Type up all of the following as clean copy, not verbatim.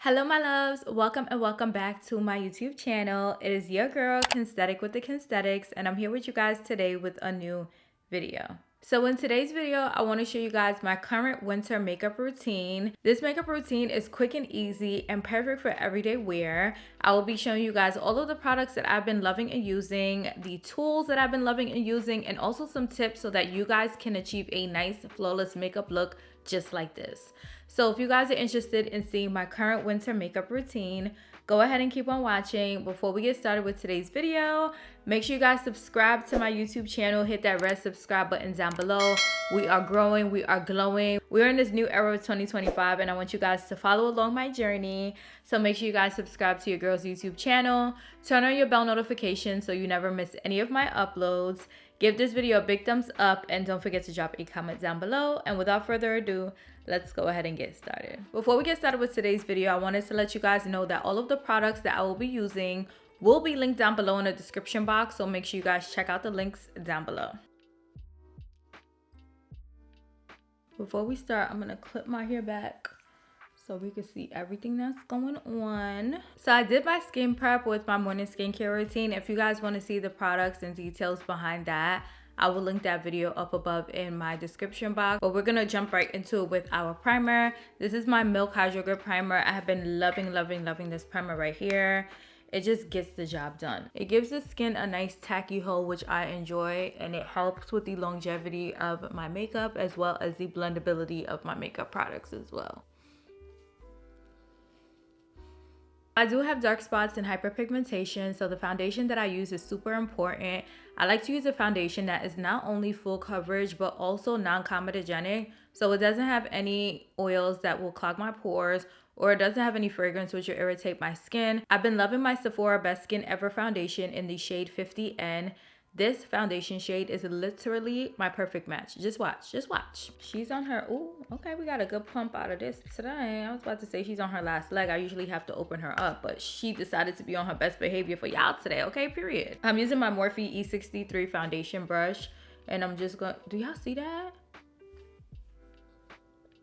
Hello my loves, welcome and welcome back to my YouTube channel. It is your girl Kensthetic with the Kensthetics, and I'm here with you guys today with a new video. So in today's video, I want to show you guys my current winter makeup routine. This makeup routine is quick and easy and perfect for everyday wear. I will be showing you guys all of the products that I've been loving and using, the tools that I've been loving and using, and also some tips so that you guys can achieve a nice flawless makeup look just like this. So if you guys are interested in seeing my current winter makeup routine, go ahead and keep on watching. Before we get started with today's video, make sure you guys subscribe to my YouTube channel. Hit that red subscribe button down below. We are growing, we are glowing. We're in this new era of 2025 and I want you guys to follow along my journey. So make sure you guys subscribe to your girl's YouTube channel. Turn on your bell notification so you never miss any of my uploads. Give this video a big thumbs up and don't forget to drop a comment down below. And without further ado, let's go ahead and get started. Before we get started with today's video, I wanted to let you guys know that all of the products that I will be using will be linked down below in the description box. So make sure you guys check out the links down below. Before we start, I'm gonna clip my hair back so we can see everything that's going on. So I did my skin prep with my morning skincare routine. If you guys want to see the products and details behind that, I will link that video up above in my description box. But we're gonna jump right into it with our primer. This is my Milk Hydro Grip Primer. I have been loving this primer right here. It just gets the job done. It gives the skin a nice tacky hold, which I enjoy, and it helps with the longevity of my makeup as well as the blendability of my makeup products as well. I do have dark spots and hyperpigmentation, so the foundation that I use is super important. I like to use a foundation that is not only full coverage, but also non-comedogenic, so it doesn't have any oils that will clog my pores, or it doesn't have any fragrance which will irritate my skin. I've been loving my Sephora Best Skin Ever foundation in the shade 50N. This foundation shade is literally my perfect match. Just watch, just watch. She's on her, ooh, okay, we got a good pump out of this today. I was about to say she's on her last leg. I usually have to open her up, but she decided to be on her best behavior for y'all today, okay, period. I'm using my Morphe E63 foundation brush, and I'm just going, do y'all see that?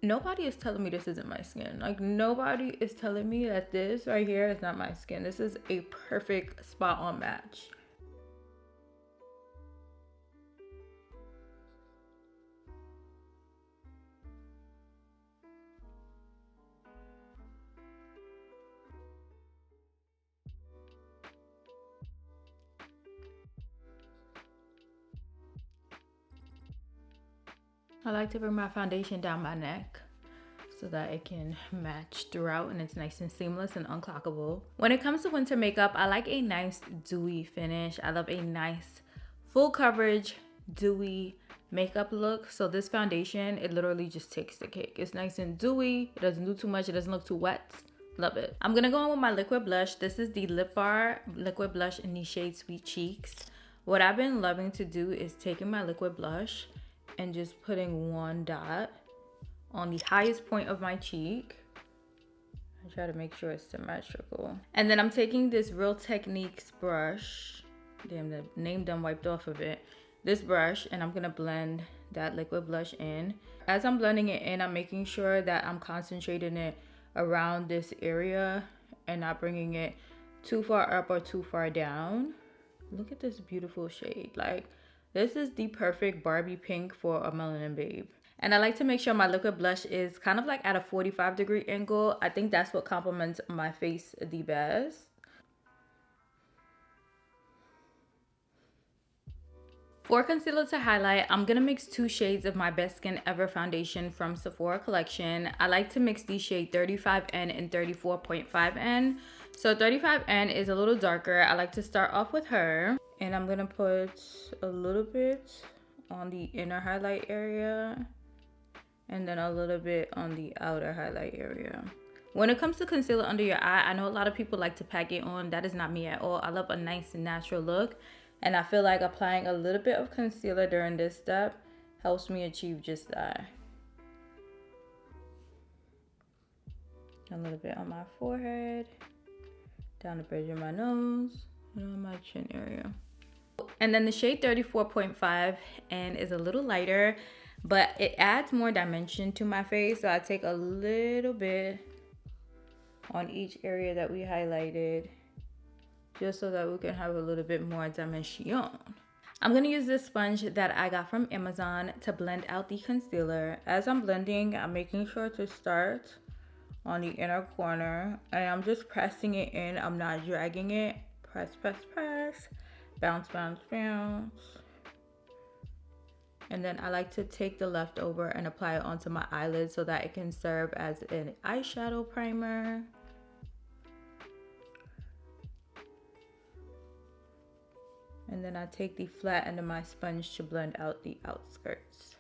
Nobody is telling me this isn't my skin. Like, nobody is telling me that this right here is not my skin. This is a perfect spot on match. I like to bring my foundation down my neck so that it can match throughout and it's nice and seamless and unclockable. When it comes to winter makeup, I like a nice dewy finish. I love a nice full coverage dewy makeup look. So this foundation, it literally just takes the cake. It's nice and dewy. It doesn't do too much. It doesn't look too wet. Love it. I'm gonna go in with my liquid blush. This is the Lip Bar liquid blush in the shade Sweet Cheeks. What I've been loving to do is taking my liquid blush and just putting one dot on the highest point of my cheek. I try to make sure it's symmetrical. And then I'm taking this Real Techniques brush. Damn, the name done wiped off of it. This brush, and I'm gonna blend that liquid blush in. As I'm blending it in, I'm making sure that I'm concentrating it around this area and not bringing it too far up or too far down. Look at this beautiful shade. Like, this is the perfect Barbie pink for a melanin babe. And I like to make sure my liquid blush is kind of like at a 45-degree angle. I think that's what complements my face the best. For concealer to highlight, I'm gonna mix two shades of my Best Skin Ever foundation from Sephora collection. I like to mix the shade 35N and 34.5N. So 35N is a little darker. I like to start off with her. And I'm gonna put a little bit on the inner highlight area and then a little bit on the outer highlight area. When it comes to concealer under your eye, I know a lot of people like to pack it on. That is not me at all. I love a nice and natural look. And I feel like applying a little bit of concealer during this step helps me achieve just that. A little bit on my forehead, down the bridge of my nose, and on my chin area. And then the shade 34.5 and is a little lighter, but it adds more dimension to my face. So I take a little bit on each area that we highlighted, just so that we can have a little bit more dimension. I'm going to use this sponge that I got from Amazon to blend out the concealer. As I'm blending, I'm making sure to start on the inner corner, and I'm just pressing it in. I'm not dragging it. Press, press, press. Bounce, bounce, bounce. And then I like to take the leftover and apply it onto my eyelid so that it can serve as an eyeshadow primer. And then I take the flat end of my sponge to blend out the outskirts.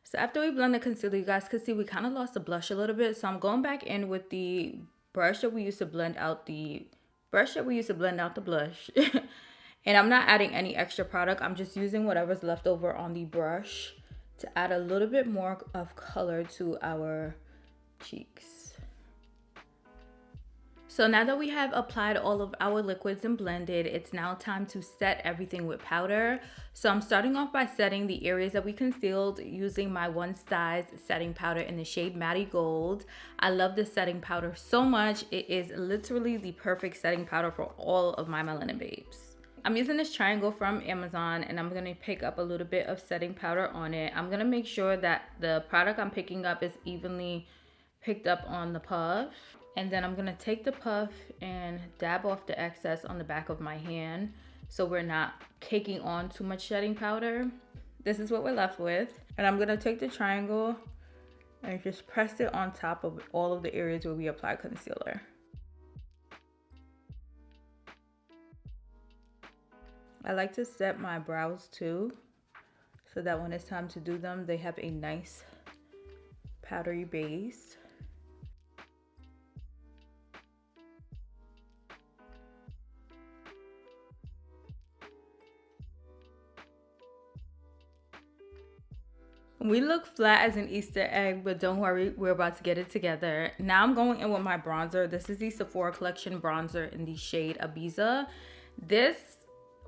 So after we blend the concealer, you guys can see we kind of lost the blush a little bit. So I'm going back in with the brush that we used to blend out the blush. And I'm not adding any extra product. I'm just using whatever's left over on the brush to add a little bit more of color to our cheeks. So now that we have applied all of our liquids and blended, it's now time to set everything with powder. So I'm starting off by setting the areas that we concealed using my One Size setting powder in the shade Matty Gold. I love this setting powder so much. It is literally the perfect setting powder for all of my melanin babes. I'm using this triangle from Amazon, and I'm going to pick up a little bit of setting powder on it. I'm going to make sure that the product I'm picking up is evenly picked up on the puff. And then I'm going to take the puff and dab off the excess on the back of my hand so we're not caking on too much setting powder. This is what we're left with. And I'm going to take the triangle and just press it on top of all of the areas where we apply concealer. I like to set my brows too, so that when it's time to do them, they have a nice powdery base. We look flat as an Easter egg, but don't worry, we're about to get it together. Now I'm going in with my bronzer. This is the Sephora Collection bronzer in the shade Ibiza. This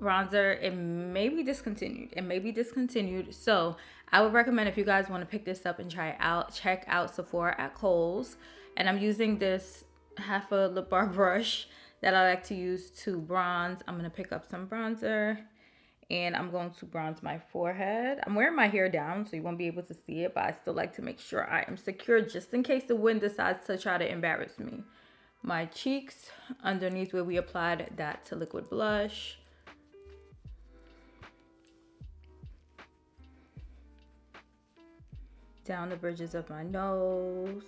bronzer, it may be discontinued. So I would recommend, if you guys want to pick this up and try it out, check out Sephora at Kohl's. And I'm using this half a lip bar brush that I like to use to bronze. I'm going to pick up some bronzer and I'm going to bronze my forehead. I'm wearing my hair down so you won't be able to see it, but I still like to make sure I am secure just in case the wind decides to try to embarrass me. My cheeks underneath where we applied that to liquid blush. Down the bridges of my nose.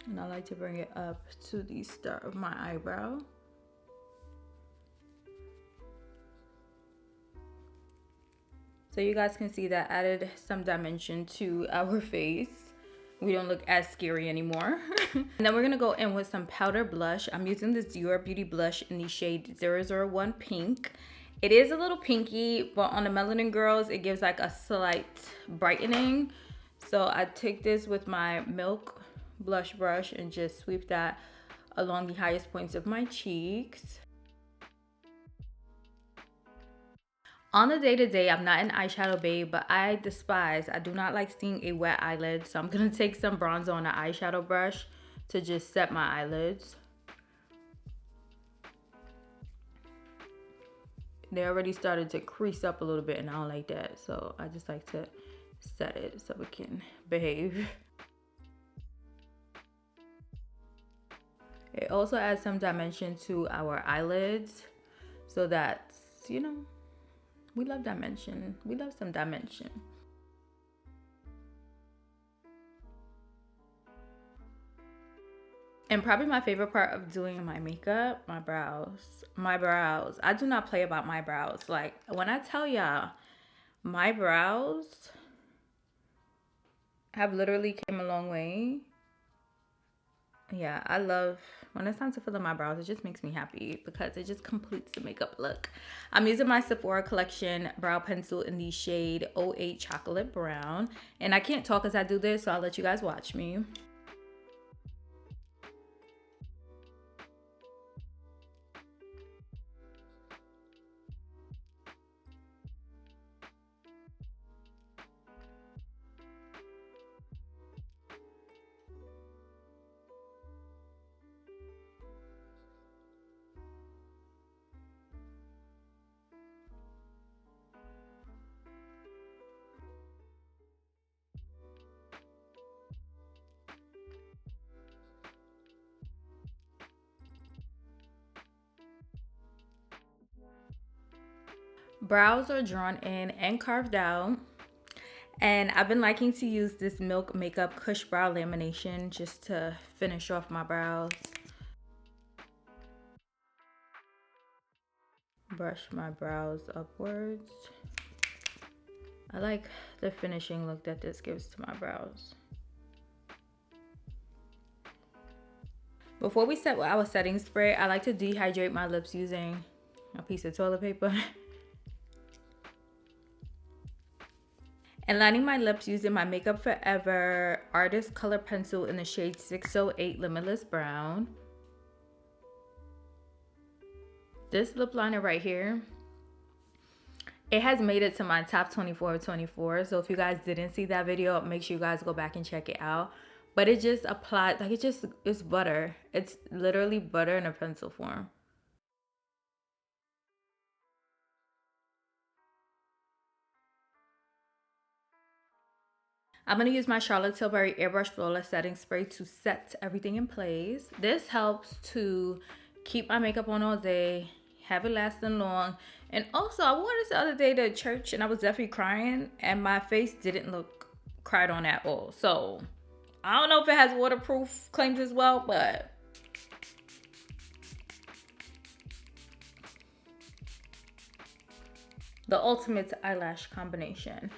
And I like to bring it up to the start of my eyebrow. So you guys can see that added some dimension to our face. We don't look as scary anymore. And then we're gonna go in with some powder blush. I'm using this Dior Beauty blush in the shade 001 Pink. It is a little pinky, but on the melanin girls, it gives like a slight brightening. So I take this with my Milk blush brush and just sweep that along the highest points of my cheeks. On the day-to-day, I'm not an eyeshadow babe, but I do not like seeing a wet eyelid. So I'm going to take some bronzer on an eyeshadow brush to just set my eyelids. They already started to crease up a little bit and I don't like that. So I just like to set it so it can behave. It also adds some dimension to our eyelids so that, you know, we love dimension. We love some dimension. And probably my favorite part of doing my makeup, my brows. My brows. I do not play about my brows. Like, when I tell y'all, my brows have literally came a long way. Yeah, I love when it's time to fill in my brows. It just makes me happy because it just completes the makeup look. I'm using my Sephora collection brow pencil in the shade 08 Chocolate Brown. And I can't talk as I do this, so I'll let you guys watch me. Brows are drawn in and carved out. And I've been liking to use this Milk Makeup Cush Brow Lamination just to finish off my brows. Brush my brows upwards. I like the finishing look that this gives to my brows. Before we set with our setting spray, I like to dehydrate my lips using a piece of toilet paper. And lining my lips using my Makeup Forever Artist Color Pencil in the shade 608 Limitless Brown. This lip liner right here, it has made it to my top 24 of 24. So if you guys didn't see that video, make sure you guys go back and check it out. But it just applied, like it's butter. It's literally butter in a pencil form. I'm going to use my Charlotte Tilbury Airbrush Flawless Setting Spray to set everything in place. This helps to keep my makeup on all day, have it lasting long. And also, I wore this the other day to church and I was definitely crying and my face didn't look cried on at all. So, I don't know if it has waterproof claims as well, but the ultimate eyelash combination.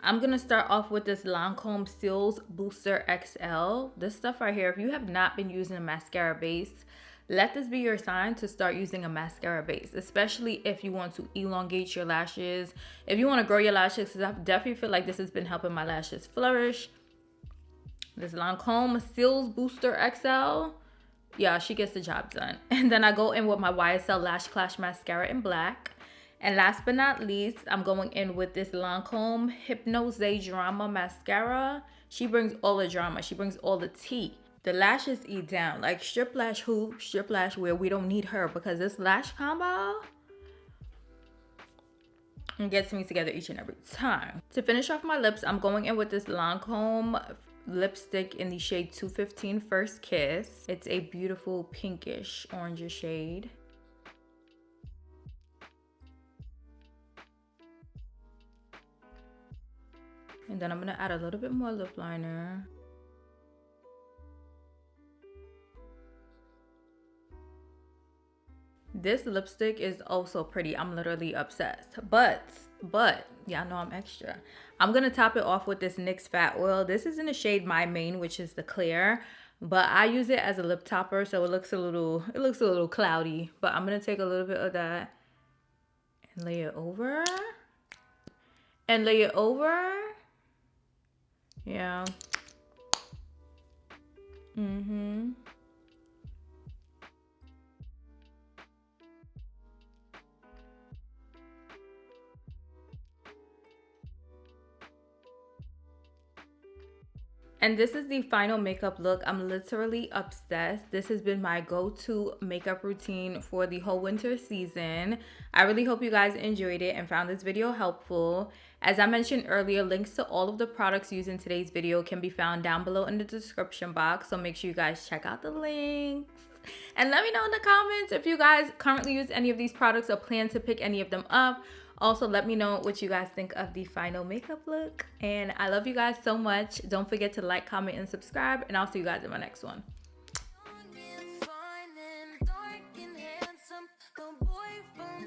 I'm gonna start off with this Lancome Seals Booster XL. This stuff right here, if you have not been using a mascara base, let this be your sign to start using a mascara base, especially if you want to elongate your lashes. If you want to grow your lashes, because I definitely feel like this has been helping my lashes flourish. This Lancome Seals Booster XL. Yeah, she gets the job done. And then I go in with my YSL Lash Clash Mascara in black. And last but not least, I'm going in with this Lancome Hypnose Drama Mascara. She brings all the drama. She brings all the tea. The lashes eat down. Like strip lash who, strip lash where, we don't need her because this lash combo gets me together each and every time. To finish off my lips, I'm going in with this Lancome lipstick in the shade 215 First Kiss. It's a beautiful pinkish orange shade. And then I'm gonna add a little bit more lip liner. This lipstick is also pretty. I'm literally obsessed. But y'all know I'm extra. I'm gonna top it off with this NYX Fat Oil. This is in the shade My Main, which is the clear. But I use it as a lip topper, so it looks a little cloudy. But I'm gonna take a little bit of that and lay it over. And lay it over. Yeah. And this is the final makeup look. I'm literally obsessed. This has been my go-to makeup routine for the whole winter season. I really hope you guys enjoyed it and found this video helpful. As I mentioned earlier, links to all of the products used in today's video can be found down below in the description box. So make sure you guys check out the links. And let me know in the comments if you guys currently use any of these products or plan to pick any of them up. Also, let me know what you guys think of the final makeup look. And I love you guys so much. Don't forget to like, comment, and subscribe. And I'll see you guys in my next one. Fine and dark and handsome, the boy from